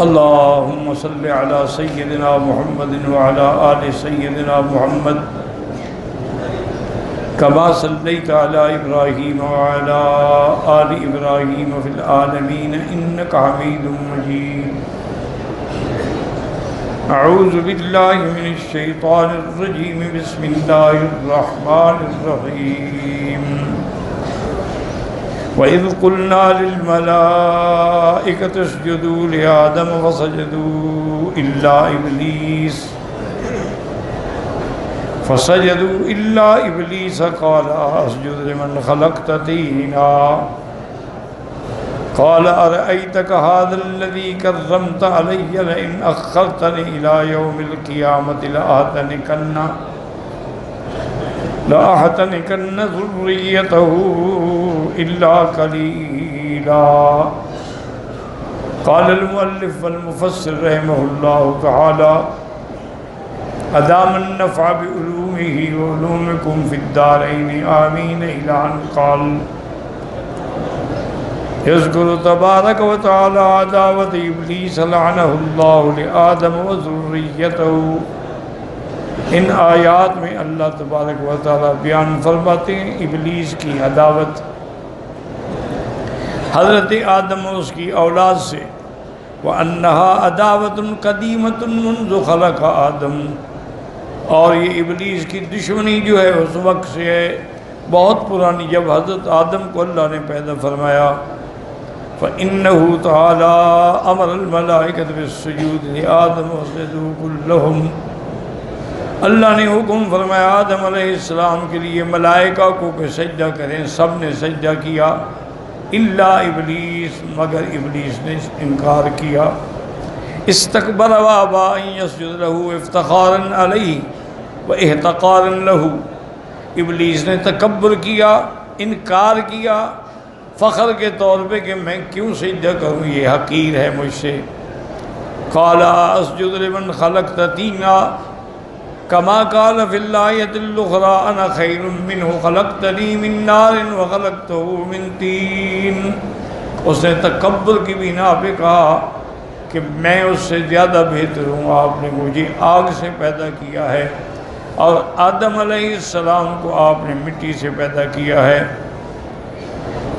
اللهم صل على سيدنا محمد وعلى آل سيدنا محمد كما صليت على إبراهيم وعلى آل إبراهيم في العالمين إنك حميد مجيد. أعوذ بالله من الشيطان الرجيم. بسم الله الرحمن الرحيم. وَإِذْ قُلْنَا لِلْمَلَائِكَةِ اسْجُدُوا لِآدَمَ فَسَجَدُوا إِلَّا إِبْلِيسَ قَالَ أَسْجُدُ لِمَنْ خَلَقْتَ طِينًا قَالَ أَرَأَيْتَكَ هَذَا الَّذِي كَرَّمْتَ عَلَيَّ لَئِنْ أَخَّرْتَنِي إِلَى يَوْمِ الْقِيَامَةِ لَأَحْتَنِكَنَّ ذُرِّيَّتَهُ إِلَّا قَلِيلًا. قال المؤلف والمفسر رحمه الله تعالى: أدام النفع بعلومه وعلومكم في الدارين آمين. إلى أن قال: يذكر تبارك وتعالى عداوة إبليس لعنه الله لآدم وذريته. ان آیات میں اللہ تبارک و تعالیٰ بیان فرماتے ہیں ابلیس کی عداوت حضرت آدم اور اس کی اولاد سے. وَأَنَّهَا عَدَاوَةٌ قَدِيمَةٌ مُنْذُ خَلَقَ آدم، اور یہ ابلیس کی دشمنی جو ہے اس وقت سے ہے، بہت پرانی، جب حضرت آدم کو اللہ نے پیدا فرمایا. فَإِنَّهُ تَعَالَى أَمَرَ الْمَلَائِكَةَ بِالسُّجُودِ لِآدَمَ وَسَجَدُوا كُلُّهُمْ. اللہ نے حکم فرمایا آدم علیہ السلام کے لیے ملائکہ کو کہ سجدہ کریں، سب نے سجدہ کیا الا ابلیس، مگر ابلیس نے انکار کیا. استکبر وابا ان یسجد له افتخارا علیہ واحتقارا له. ابلیس نے تکبر کیا، انکار کیا فخر کے طور پہ کہ میں کیوں سجدہ کروں، یہ حقیر ہے مجھ سے. قال اسجد لمن خلقت طینا کما قال فی الآیۃ الاخری انا خیر منہ خلقتنی من نار وخلقتہ من طین. اس نے تکبر کی بنا پہ کہا کہ میں اس سے زیادہ بہتر ہوں، آپ نے مجھے آگ سے پیدا کیا ہے اور آدم علیہ السلام کو آپ نے مٹی سے پیدا کیا ہے.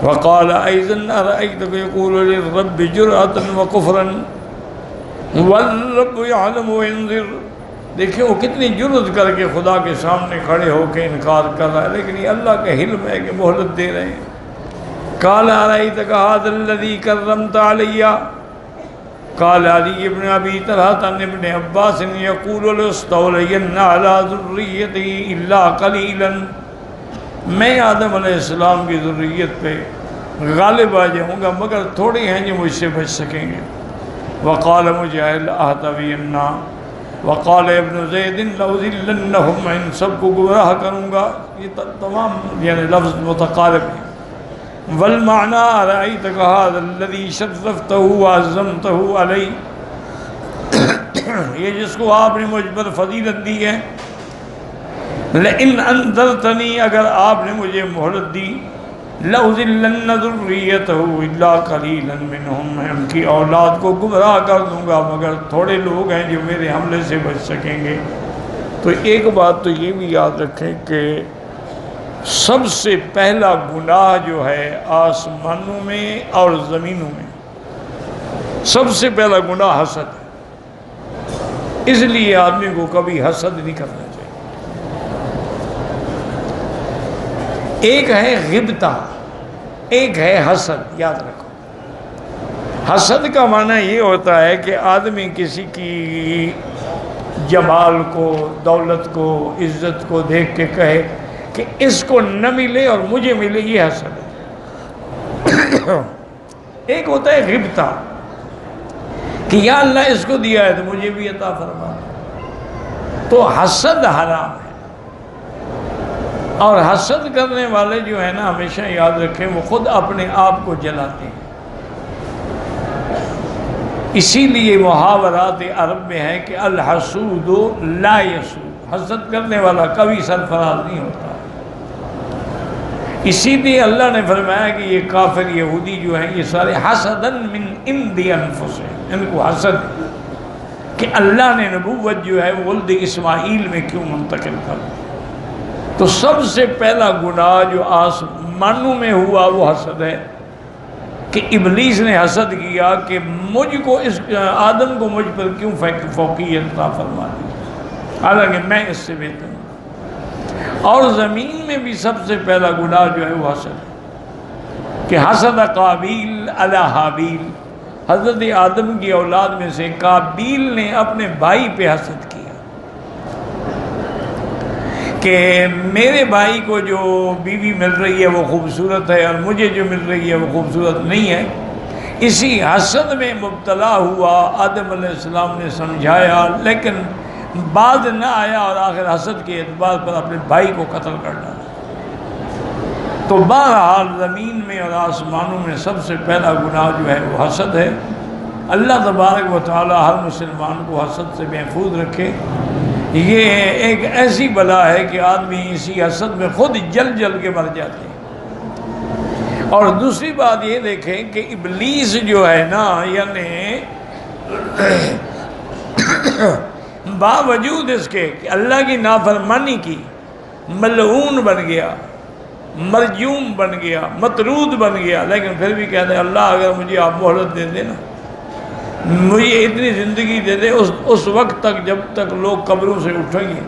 وقال ایضا ارأیتک یقول للرب جرأة وکفرا والرب یعلم وینظر. دیکھیں وہ کتنی جرأت کر کے خدا کے سامنے کھڑے ہو کے انکار کر رہا ہے، لیکن یہ اللہ کا حلم ہے کہ مہلت دے رہے ہیں. قال أرأيتك هذا الذي كرمت علي. قال علي بن أبي طلحة عن ابن عباس يقول لأستولين على ذريتي إلا قليلا. میں آدم علیہ السلام کی ذریت پہ غالب آ جاؤں گا مگر تھوڑے ہیں جو مجھ سے بچ سکیں گے. وقال مجاہد أهتوين. وقال ابن زید لأضلنهم، میں ان سب کو گمراہ کروں گا. یہ تمام یعنی لفظ متقارب ہیں. والمعنى أرأيتك هذا الذي شرفته وعظمته علي. یہ جس کو آپ نے مجھ پر فضیلت دی ہے. لئن انذرتنی، اگر آپ نے مجھے مہلت دی، لأضلن ذريته إلا قليلا منهم، میں ان کی اولاد کو گمراہ کر دوں گا مگر تھوڑے لوگ ہیں جو میرے حملے سے بچ سکیں گے. تو ایک بات تو یہ بھی یاد رکھیں کہ سب سے پہلا گناہ جو ہے آسمانوں میں اور زمینوں میں، سب سے پہلا گناہ حسد ہے. اس لیے آدمی کو کبھی حسد نہیں کرنا چاہیے. ایک ہے غبطہ، ایک ہے حسد. یاد رکھو حسد کا معنی یہ ہوتا ہے کہ آدمی کسی کی جمال کو، دولت کو، عزت کو دیکھ کے کہے کہ اس کو نہ ملے اور مجھے ملے، یہ حسد ہے. ایک ہوتا ہے غبطہ کہ یا اللہ اس کو دیا ہے تو مجھے بھی عطا فرما. تو حسد حرام ہے. اور حسد کرنے والے جو ہیں نا، ہمیشہ یاد رکھیں وہ خود اپنے آپ کو جلاتے ہیں. اسی لیے محاورات عرب میں ہے کہ الحسود لا یسود، حسد کرنے والا کبھی سرفراز نہیں ہوتا. اسی لیے اللہ نے فرمایا کہ یہ کافر یہودی جو ہیں یہ سارے حسدن من عند انفسہم، ان کو حسد کہ اللہ نے نبوت جو ہے وہ ولد اسماعیل میں کیوں منتقل کر دی۔ تو سب سے پہلا گناہ جو آسمانوں میں ہوا وہ حسد ہے کہ ابلیس نے حسد کیا کہ مجھ کو آدم کو مجھ پر کیوں فوقیت عطا فرما دی، حالانکہ میں اس سے بہتر ہوں۔ اور زمین میں بھی سب سے پہلا گناہ جو ہے وہ حسد ہے کہ حسد قابیل علی حابیل، حضرت آدم کی اولاد میں سے قابیل نے اپنے بھائی پہ حسد کیا کہ میرے بھائی کو جو بیوی مل رہی ہے وہ خوبصورت ہے اور مجھے جو مل رہی ہے وہ خوبصورت نہیں ہے۔ اسی حسد میں مبتلا ہوا، آدم علیہ السلام نے سمجھایا لیکن بعد نہ آیا اور آخر حسد کے اعتبار پر اپنے بھائی کو قتل کر ڈالا۔ تو بہرحال زمین میں اور آسمانوں میں سب سے پہلا گناہ جو ہے وہ حسد ہے۔ اللہ تبارک و تعالی ہر مسلمان کو حسد سے محفوظ رکھے۔ یہ ایک ایسی بلا ہے کہ آدمی اسی حسد میں خود جل جل کے مر جاتے ہیں۔ اور دوسری بات یہ دیکھیں کہ ابلیس جو ہے نا، یعنی باوجود اس کے کہ اللہ کی نافرمانی کی ملعون بن گیا، مرجوم بن گیا، مطرود بن گیا، لیکن پھر بھی کہتے ہیں اللہ اگر مجھے آپ مہلت دے دے نا، مجھے اتنی زندگی دے دے اس وقت تک جب تک لوگ قبروں سے اٹھیں گے،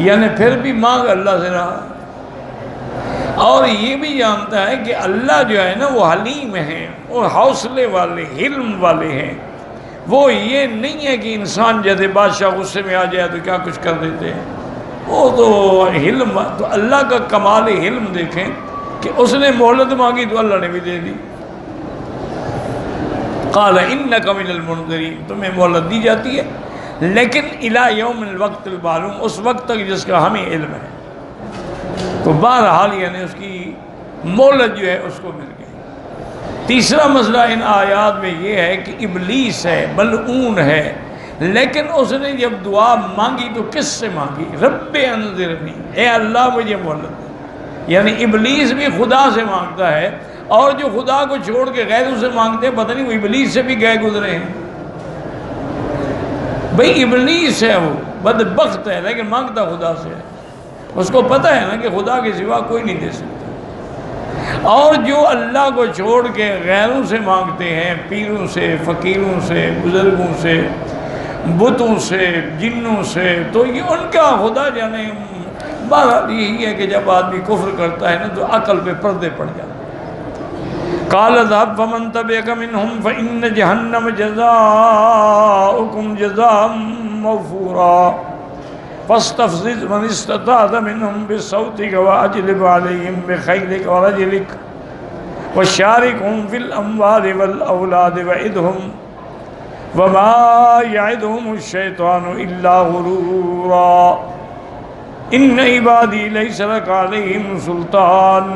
یعنی پھر بھی مانگ اللہ سے رہا۔ اور یہ بھی جانتا ہے کہ اللہ جو ہے نا وہ حلیم ہیں، وہ حوصلے والے، حلم والے ہیں۔ وہ یہ نہیں ہے کہ انسان جیسے بادشاہ غصے میں آ جائے تو کیا کچھ کر دیتے ہیں، وہ تو حلم۔ تو اللہ کا کمال حلم دیکھیں کہ اس نے مہلت مانگی تو اللہ نے بھی دے دی۔ قال انک من المنذرین، تمہیں مہلت دی جاتی ہے لیکن الی یوم الوقت المعلوم، اس وقت تک جس کا ہمیں علم ہے۔ تو بہرحال یعنی اس کی مہلت جو ہے اس کو مل گئی۔ تیسرا مسئلہ ان آیات میں یہ ہے کہ ابلیس ہے، ملعون ہے، لیکن اس نے جب دعا مانگی تو کس سے مانگی؟ رب انذرنی، اے اللہ مجھے مہلت دے۔ یعنی ابلیس بھی خدا سے مانگتا ہے، اور جو خدا کو چھوڑ کے غیروں سے مانگتے ہیں پتہ نہیں وہ ابلیس سے بھی گئے گزرے ہیں۔ بھئی ابلیس ہے، وہ بدبخت ہے لیکن مانگتا خدا سے ہے۔ اس کو پتہ ہے نا کہ خدا کے سوا کوئی نہیں دے سکتا۔ اور جو اللہ کو چھوڑ کے غیروں سے مانگتے ہیں، پیروں سے، فقیروں سے، بزرگوں سے، بتوں سے، جنوں سے، تو یہ ان کا خدا جانے۔ بہرحال یہی ہے کہ جب آدمی کفر کرتا ہے نا تو عقل پہ پردے پڑ جاتے ہیں۔ قال اذهب فمن تبعك منهم فإن جهنم جزاؤكم جزاء موفورا فاستفزز من استطعت منهم بصوتك وأجلب عليهم بخيلك ورجلك وشاركهم في الأموال والأولاد وعدهم وما يعدهم الشيطان إلا غرورا إن عبادي ليس لك عليهم سلطان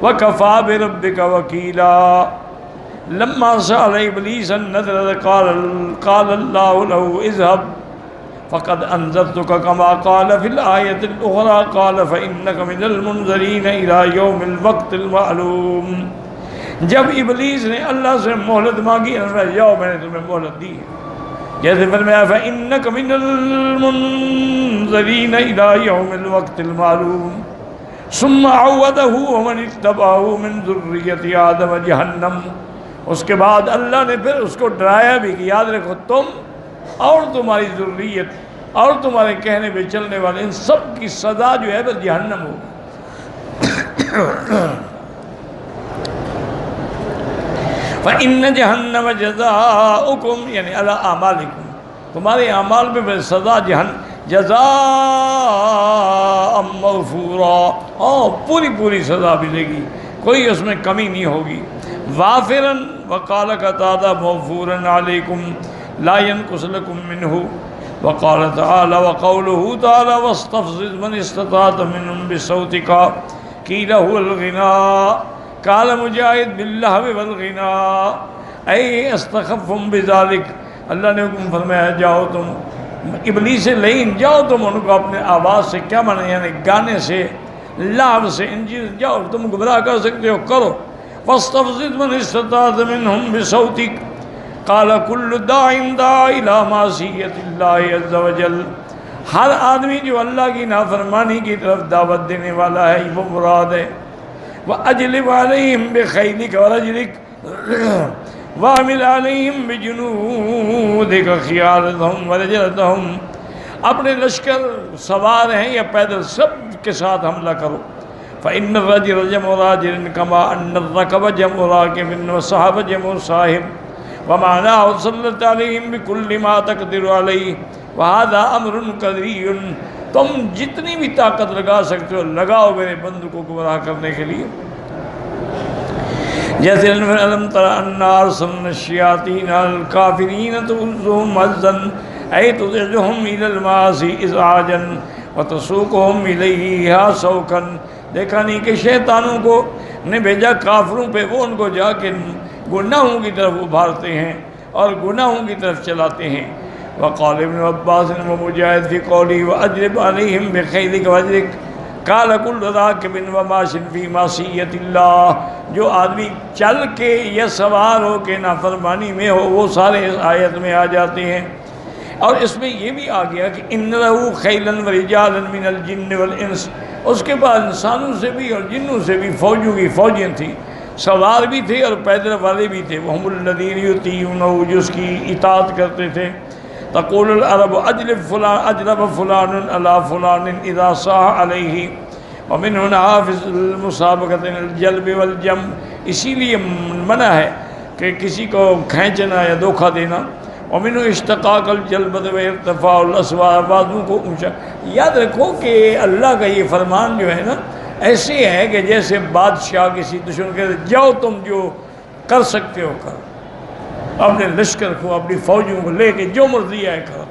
وَكَفَى بِرَبِّكَ وَكِيلًا لَمَّا سَأَلَ إِبْلِيسَ النَّذْرَ قَالَ اللَّهُ لَهُ اذْهَبْ فَقَدْ أَنذَرْتُكَ كَمَا قَالَ فِي الْآيَةِ الْأُخْرَى قَالَ فَإِنَّكَ مِنَ الْمُنذَرِينَ إِلَى يَوْمِ الْوَقْتِ الْمَعْلُومِ۔ جب ابلیس نے اللہ سے مہلت مانگی، جاؤ میں نے تمہیں مہلت دی ہے، جیسے فرمایا فَإِنَّكَ مِنَ الْمُنذَرِينَ إِلَى يَوْمِ الْوَقْتِ الْمَعْلُومِ ثم عوده ومن اتبعه من ذریۃ آدم جہنم۔ اس کے بعد اللہ نے پھر اس کو ڈرایا بھی کہ یاد رکھو تم اور تمہاری ذریت اور تمہارے کہنے پہ چلنے والے ان سب کی سزا جو ہے بس جہنم ہوگی۔ فإن جہنم جزاؤکم یعنی علی اعمالکم، تمہارے اعمال پہ بس سزا جزاء موفورا، پوری پوری سزا ملے گی، کوئی اس میں کمی نہیں ہوگی۔ وافرا وقال قتادہ موفورا علیکم لا ينقص لكم منه وقال تعالی وقوله تعالی واستفزز من استطعت منهم بصوتك قیل هو الغناء قال مجاہد باللہو والغناء اے استخفهم بذلك۔ اللہ نے حکم فرمایا جاؤ تم ابلیس سے لین جاؤ، تم ان کو اپنے آواز سے کیا مانا یعنی گانے سے، لہو سے، ان چیز جاؤ تم گمراہ کر سکتے ہو کرو۔ فاستفزز من استطعت منهم بصوتك قال كل داع دعا إلى معصية الله عز وجل، ہر آدمی جو اللہ کی نافرمانی کی طرف دعوت دینے والا ہے وہ مراد ہے۔ وَأَجْلِبْ عَلَيْهِمْ بِخَيْلِكَ وَرَجْلِكَ وَعَمِلْ عَلَيْهِمْ بِجُنُودِكَ خِيَارَتَهُمْ وَرَجَلَتَهُمْ، اپنے لشکر سوار ہیں یا پیدل سب کے ساتھ حملہ کرو۔ فَإِنَّ الرَّجِلَ جَمْعُ رَاجِلٍ كَمَا أَنَّ الرَّكَبَ جَمْعُ رَاكِبٍ وَالصَّحَابَ جَمْعُ صَاحِبٍ وَمَعْنَاهُ صَلَّتْ عَلَيْهِمْ بِكُلِّ مَا تَقْدِرُ عَلَيْهِ وَهَذَا أَمْرٌ قَدْرِيٌّ، تم جتنی بھی طاقت لگا سکتے ہو لگاؤ میرے بندوں کو گمراہ کرنے کے لیے۔ جیسے أَلَمْ تَرَ أَنَّا أَرْسَلْنَا الشَّيَاطِينَ عَلَى الْكَافِرِينَ تُؤُزُّهُمْ عَزًّا أَيْ تُدْعِجُهُمْ إِلَى الْمَعَاصِي إِزْعَاجًا وَتَسُوقُهُمْ إِلَيْهَا سَوْقًا، دیکھا نہیں کہ شیطانوں کو نے بھیجا کافروں پہ، وہ ان کو جا کے گناہوں کی طرف ابھارتے ہیں اور گناہوں کی طرف چلاتے ہیں۔ وقال ابن عباس ومجاہد فی قولی وَأَجْلِبْ عَلَيْهِمْ بِخَيْلِكَ وَرَجْلِكَ قال كل راكب وماش في معصية الله، جو آدمی چل کے یا سوار ہو کے نافرمانی میں ہو وہ سارے اس آیت میں آ جاتے ہیں۔ اور اس میں یہ بھی آ گیا کہ ان لہ خیلا ورجالا من الجن والانس، اس کے بعد انسانوں سے بھی اور جنوں سے بھی فوجوں کی فوجیں تھیں، سوار بھی تھے اور پیدل والے بھی تھے۔ وہم الذین یطیعونہ، جو اس کی اطاعت کرتے تھے۔ تقول العرب اجلب فلان علی فلان اذا صاح علیہ، ومن هنا حافظ المسابقۃ الجلب والجم، اسی لیے منع ہے کہ کسی کو کھینچنا یا دھوکہ دینا۔ ومن اشتقاق الجلبۃ وارتفاع الاصوات، بازو کو اونچا۔ یاد رکھو کہ اللہ کا یہ فرمان جو ہے نا ایسے ہے کہ جیسے بادشاہ کسی دشمن کے جاؤ تم جو کر سکتے ہو کرو، اپنے لشکر کو اپنی فوجوں کو لے کے جو مرضی آئے کرو۔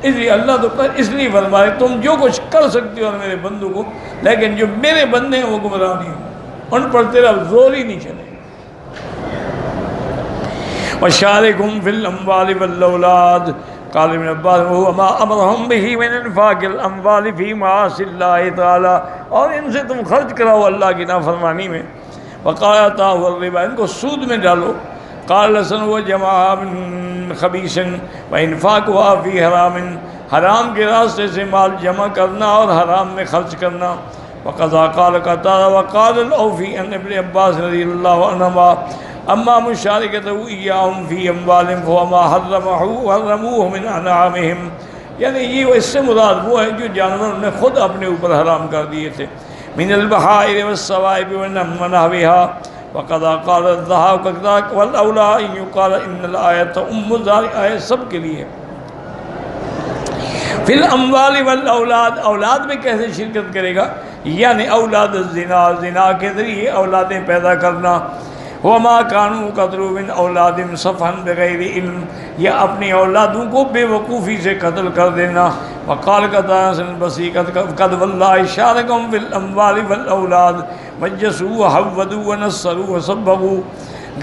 اس لیے اللہ تو اس لیے فرمائے تم جو کچھ کر سکتے ہو میرے بندوں کو، لیکن جو میرے بندے ہیں وہ گمراہ نہیں ہوں، ان پر تیرا زور ہی نہیں چلے۔ وَشَارِكْهُمْ فِي الْأَمْوَالِ وَالْأَوْلَادِ، قال ابن عباس وَهُوَ مَا أَمَرَهُمْ بِهِ مِنْ إِنْفَاقِ الْأَمْوَالِ فِي مَعَاصِ اللَّهِ تَعَالَى، اور ان سے تم خرچ کراؤ اللہ کی نافرمانی میں۔ وَقَالَ آتَاهُ الرِّبَا، ان کو سود میں ڈالو۔ قال لسن و جمع من خبیث و انفاقها فی حرام، حرام کے راستے سے مال جمع کرنا اور حرام میں خرچ کرنا۔ وقضا قال قتادہ وقال الاوفی ان ابن عباس رضی اللہ عنہما اما مشارکتہ ایاہم فی اموالہم فهو ما حرموه من انعامہم، یعنی یہ اس سے مراد وہ ہے جو جانور نے خود اپنے اوپر حرام کر دیے تھے، من البحائر والصوائب ونحوها۔ وقضا قال الذهب كذاك والاولى ان يقال ان الايه ذلك، آیت سب کے لیے۔ فی الاموال والاولاد، اولاد میں کیسے شرکت کرے گا؟ یعنی اولاد الزنا، زنا کے ذریعے اولادیں پیدا کرنا۔ وما كانوا قتلوا من اولادهم سفها بغیر علم، یا اپنی اولادوں کو بے وقوفی سے قتل کر دینا۔ وقال قتادہ البصری قد والله شاركهم في الاموال والاولاد مجسوا وحودوا ونصروا وصبغوا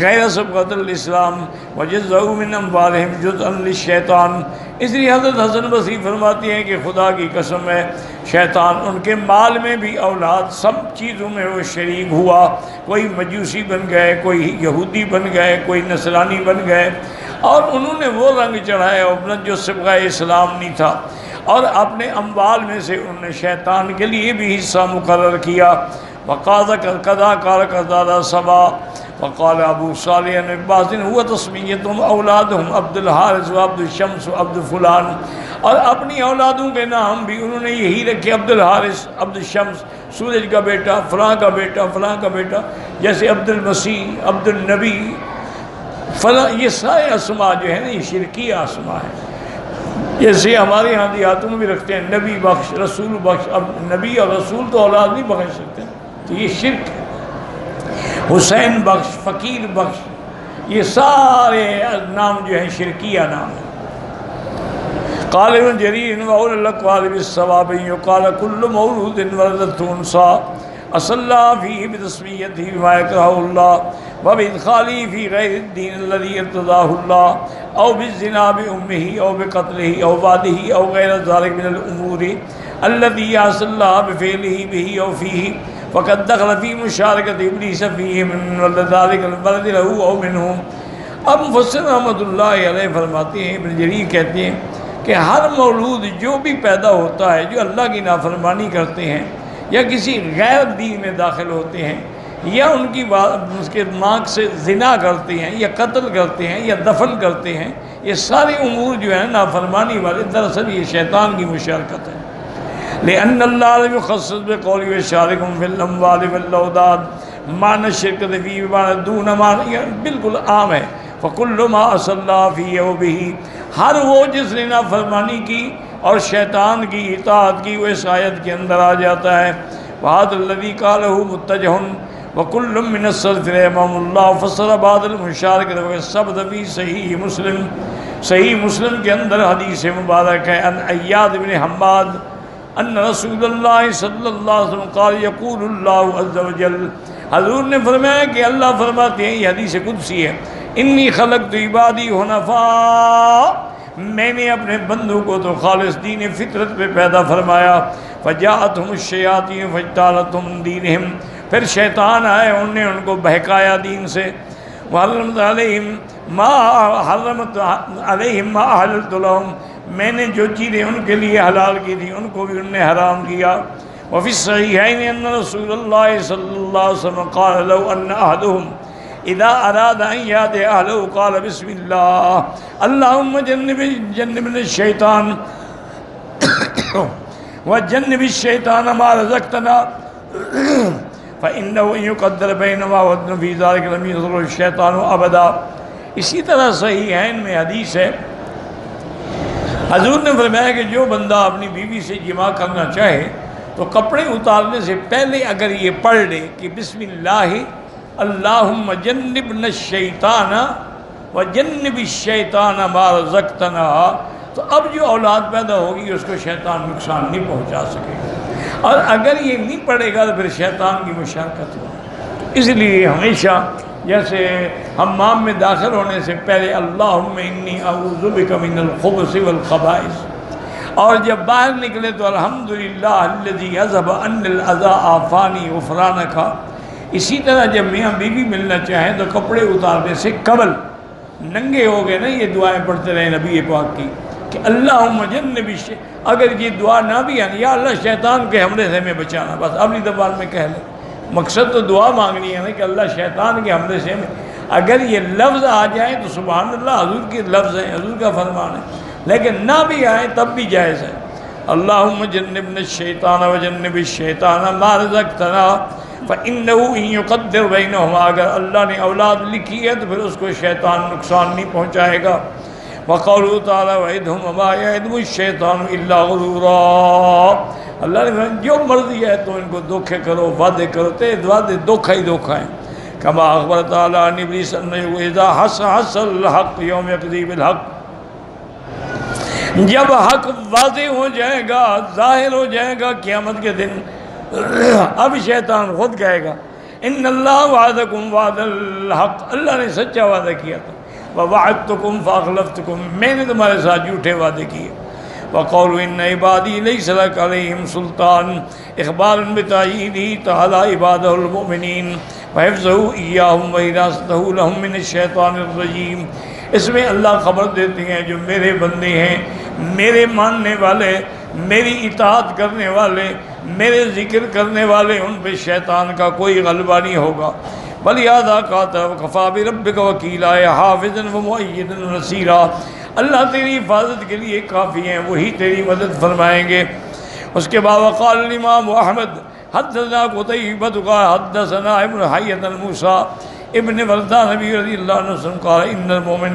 غیر سبقۃ الاسلام وجزءوا من اموالهم جزءا للشیطان۔ اس لیے حضرت حسن بصری فرماتے ہیں کہ خدا کی قسم ہے شیطان ان کے مال میں بھی اولاد سب چیزوں میں وہ شریک ہوا، کوئی مجوسی بن گئے، کوئی یہودی بن گئے، کوئی نصرانی بن گئے، اور انہوں نے وہ رنگ چڑھایا اپنا جو سبقہ اسلام نہیں تھا، اور اپنے اموال میں سے انہوں نے شیطان کے لیے بھی حصہ مقرر کیا۔ وقال قتادہ سبا وقال ابو صالح عن عباس هو تسمیتهم اولادهم عبد الحارث و عبد الشمس و عبد فلان، اور اپنی اولادوں کے نام بھی انہوں نے یہی رکھے، عبد الحارث، عبد الشمس سورج کا بیٹا، فلاں کا بیٹا، فلاں کا بیٹا، جیسے عبد المسیح، عبد النبی، فلاں، یہ سارے اسماء جو ہے نا یہ شرکی اسماء ہیں۔ جیسے ہمارے ہاں دیہاتوں میں بھی رکھتے ہیں نبی بخش، رسول بخش، اب نبی اور رسول تو اولاد نہیں بخش سکتے، تو یہ شرک ہے۔ حسین بخش، فقیر بخش، یہ سارے نام جو ہیں شرکیہ نام ہیں۔ قال ابن جریر وأولى الأقوال بالصواب يقال كل مولود ولدته أنثى أصلى فيه بتسميته بما يكره الله وبإدخاله في غير الدين الذي ارتضاه الله أو بالزنا بأمه أو بقتله أو بعده أو غير ذلك من الأمور التي يعصى الله بفعله به أو فيه فقد دخل في مشاركة إبليس فيه من ولد ذلك الولد له أو منه۔ اب مفسر رحمۃ اللہ علیہ فرماتے ہیں، ابن جریر کہتے ہیں کہ ہر مولود جو بھی پیدا ہوتا ہے جو اللہ کی نافرمانی کرتے ہیں یا کسی غیر دین میں داخل ہوتے ہیں یا اس کے ماں سے زنا کرتے ہیں یا قتل کرتے ہیں یا دفن کرتے ہیں، یہ سارے امور جو ہیں نافرمانی والے، دراصل یہ شیطان کی مشارکت ہے۔ لأن اللہ لم يخصص بقول وشاركهم في الاموال والاولاد معنی شرکت فی معنی دون معنی، بالکل عام ہے۔ فکل ما عصى اللہ فیہ وبہ، ہر وہ جس نے نافرمانی کی اور شیطان کی اطاعت کی وہ اس آیت کے اندر آ جاتا ہے۔ وهذا الذي قاله متجه وكل من السلف رحمهم اللہ فسر بعض المشارکت وثبت فی صحیح مسلم، صحیح مسلم کے اندر حدیث مبارک ہے ان ایاد بن حماد ان رسول اللہ صلی اللہ علیہ وسلم قال یقول اللہ عز وجل، حضور نے فرمایا کہ اللہ فرماتے ہیں، یہ حدیث قدسی ہے، انی خلقت عبادی حنفاء، میں نے اپنے بندوں کو تو خالص دین فطرت پہ پیدا فرمایا، فجاءتهم الشیاطین فاجتالتهم عن دینہم، پھر شیطان آئے انہوں نے ان کو بہکایا دین سے، وحرمت علیہم ما حرمت علیہم ما احللت لہم، میں نے جو چیزیں ان کے لیے حلال کی تھی ان کو بھی ان نے حرام کیا۔ وفی الصحیحین ان رسول اللہ صلی اللہ علیہ وسلم قال لو ان احدهم اذا اراد ان یات اہلہ قال بسم اللہ اللہم جنبنا الشیطان وجنب الشیطان ما رزقتنا فإنه إن يقدر بينما وزن في ذلك لم يضر الشيطان أبدا۔ اسی طرح صحیحین میں حدیث ہے، حضور نے فرمایا کہ جو بندہ اپنی بیوی سے جماع کرنا چاہے تو کپڑے اتارنے سے پہلے اگر یہ پڑھ لے کہ بسم اللہ اللہم جنبنا الشیطان وجنب الشیطان ما رزقتنا، تو اب جو اولاد پیدا ہوگی اس کو شیطان نقصان نہیں پہنچا سکے گا، اور اگر یہ نہیں پڑھے گا تو پھر شیطان کی مشارکت ہوگی۔ اس لیے ہمیشہ جیسے حمام میں داخل ہونے سے پہلے اللہم انی اعوذ بک من الخبث والخبائث، اور جب باہر نکلے تو الحمدللہ الذی اذھب عنی الاذی عافانی غفرانک۔ اسی طرح جب میاں بیوی ملنا چاہیں تو کپڑے اتارنے سے قبل ننگے ہو گئے نا، یہ دعائیں پڑھتے رہے نبی پاک کی کہ اللہم جنب الشیطان، اگر یہ دعا نہ بھی آنی یا اللہ شیطان کے حملے سے ہمیں بچانا، بس اپنی زبان میں کہہ لیں، مقصد تو دعا مانگنی ہے نا کہ اللہ شیطان کے حملے سے ہمیں، اگر یہ لفظ آ جائیں تو سبحان اللہ، حضور کے لفظ ہیں، حضور کا فرمان ہے، لیکن نہ بھی آئیں تب بھی جائز ہے۔ اللہم جنبنا الشیطان وجنب الشیطان ما رزقتنا فإنه إن يقدر بينهما، اگر اللہ نے اولاد لکھی ہے تو پھر اس کو شیطان نقصان نہیں پہنچائے گا۔ وقوله تعالی وعدهم وما يعدهم الشیطان الا غرورا، اللہ نے فرمایا جو مرضی ہے تو ان کو دھوکے کرو، وعدے کرو، تیرے وعدے دھوکا ہی دھوکا ہیں۔ کما اخبر تعالی عن ابلیس انه اذا حس الحق یوم یقضی بالحق، جب حق واضح ہو جائے گا، ظاہر ہو جائے گا قیامت کے دن، اب شیطان خود کہے گا ان اللہ وعدکم وعد الحق، اللہ نے سچا وعدہ کیا تھا، ووعدتکم فاخلفتکم، میں نے تمہارے ساتھ جھوٹے وعدے کیے۔ وقولوا ان عبادی لیس لک علیہم سلطان، اخبار بتعییدہ تعالی عبادہ المؤمنین وحفظہ ایاہم وحراستہ لہم من الشیطان الرجیم، اس میں اللہ خبر دیتے ہیں جو میرے بندے ہیں، میرے ماننے والے، میری اطاعت کرنے والے، میرے ذکر کرنے والے، ان پہ شیطان کا کوئی غلبہ نہیں ہوگا۔ وَلِهَذَا قَالَ وَكَفَىٰ بِرَبِّكَ وَكِيلًا حَافِظًا وَمُؤَيِّدًا وَنَصِيرًا، اللہ تیری حفاظت کے لیے کافی ہیں، وہی تیری مدد فرمائیں گے۔ اس کے بعد وقال الامام احمد حدثنا قتيبة قال حدثنا ابن حية الموسى ابن وردان نبی رضی اللہ عنہ قال ان المؤمن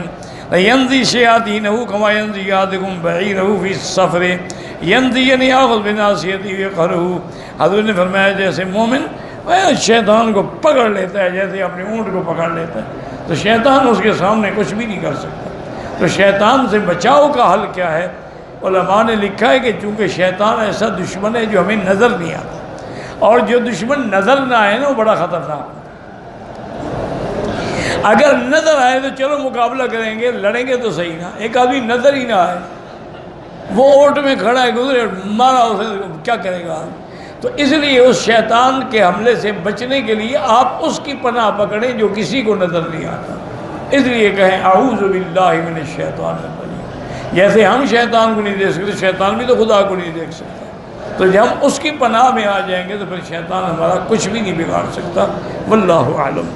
ينزي شياطينه كما ينزي احدكم بعيره في السفر ينزي یعنی یاخذ بناصيته ويقهره، حضور نے فرمایا جیسے مومن شیطان کو پکڑ لیتا ہے جیسے اپنے اونٹ کو پکڑ لیتا ہے، تو شیطان اس کے سامنے کچھ بھی نہیں کر سکتا۔ تو شیطان سے بچاؤ کا حل کیا ہے؟ علماء نے لکھا ہے کہ چونکہ شیطان ایسا دشمن ہے جو ہمیں نظر نہیں آتا، اور جو دشمن نظر نہ آئے نا وہ بڑا خطرناک ہے۔ اگر نظر آئے تو چلو مقابلہ کریں گے، لڑیں گے تو صحیح نا، ایک آدمی نظر ہی نہ آئے، وہ اوٹ میں کھڑا ہے، گزرے مارا اسے، کیا کرے گا؟ تو اس لیے اس شیطان کے حملے سے بچنے کے لیے آپ اس کی پناہ پکڑیں جو کسی کو نظر نہیں آتا۔ اس لیے کہیں اعوذ باللہ من الشیطان الرجیم۔ جیسے ہم شیطان کو نہیں دیکھ سکتے، شیطان بھی تو خدا کو نہیں دیکھ سکتا، تو جب ہم اس کی پناہ میں آ جائیں گے تو پھر شیطان ہمارا کچھ بھی نہیں بگاڑ سکتا۔ واللہ اعلم۔